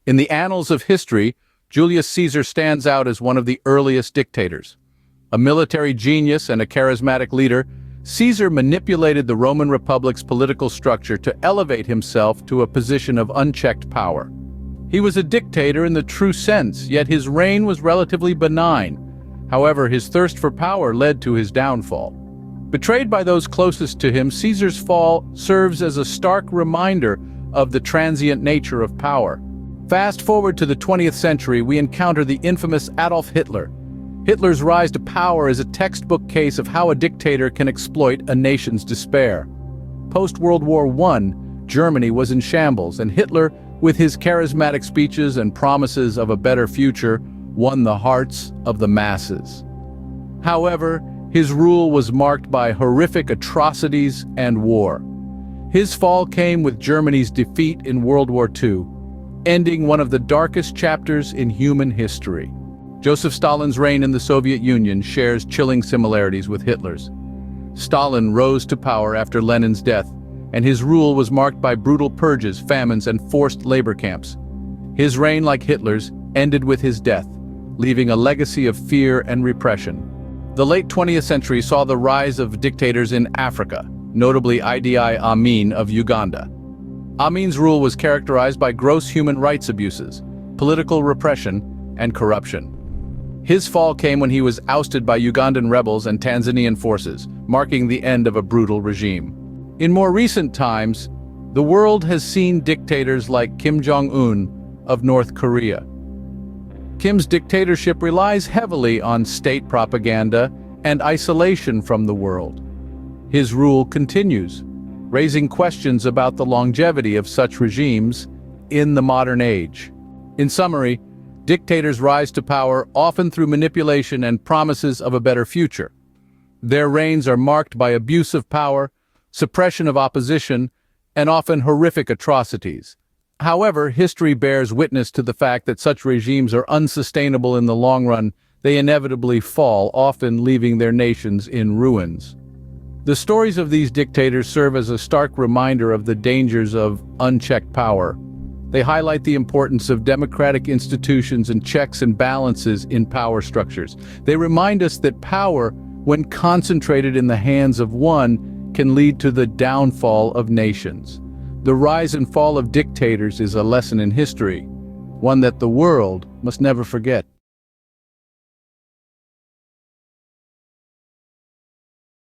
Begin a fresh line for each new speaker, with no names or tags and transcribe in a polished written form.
In the annals of history, Julius Caesar stands out as one of the earliest dictators. A military genius and a charismatic leader, Caesar manipulated the Roman Republic's political structure to elevate himself to a position of unchecked power. He was a dictator in the true sense, yet his reign was relatively benign. However, his thirst for power led to his downfall. Betrayed by those closest to him, Caesar's fall serves as a stark reminder of the transient nature of power. Fast forward to the 20th century, we encounter the infamous Adolf Hitler. Hitler's rise to power is a textbook case of how a dictator can exploit a nation's despair. Post-World War I, Germany was in shambles, and Hitler, with his charismatic speeches and promises of a better future, won the hearts of the masses. However, his rule was marked by horrific atrocities and war. His fall came with Germany's defeat in World War II, ending one of the darkest chapters in human history. Joseph Stalin's reign in the Soviet Union shares chilling similarities with Hitler's. Stalin rose to power after Lenin's death, and his rule was marked by brutal purges, famines, and forced labor camps. His reign, like Hitler's, ended with his death, leaving a legacy of fear and repression. The late 20th century saw the rise of dictators in Africa, notably Idi Amin of Uganda. Amin's rule was characterized by gross human rights abuses, political repression, and corruption. His fall came when he was ousted by Ugandan rebels and Tanzanian forces, marking the end of a brutal regime. In more recent times, the world has seen dictators like Kim Jong-un of North Korea. Kim's dictatorship relies heavily on state propaganda and isolation from the world. His rule continues, raising questions about the longevity of such regimes in the modern age. In summary, dictators rise to power often through manipulation and promises of a better future. Their reigns are marked by abuse of power, suppression of opposition, and often horrific atrocities. However, history bears witness to the fact that such regimes are unsustainable in the long run. They inevitably fall, often leaving their nations in ruins. The stories of these dictators serve as a stark reminder of the dangers of unchecked power. They highlight the importance of democratic institutions and checks and balances in power structures. They remind us that power, when concentrated in the hands of one, can lead to the downfall of nations. The rise and fall of dictators is a lesson in history, one that the world must never forget.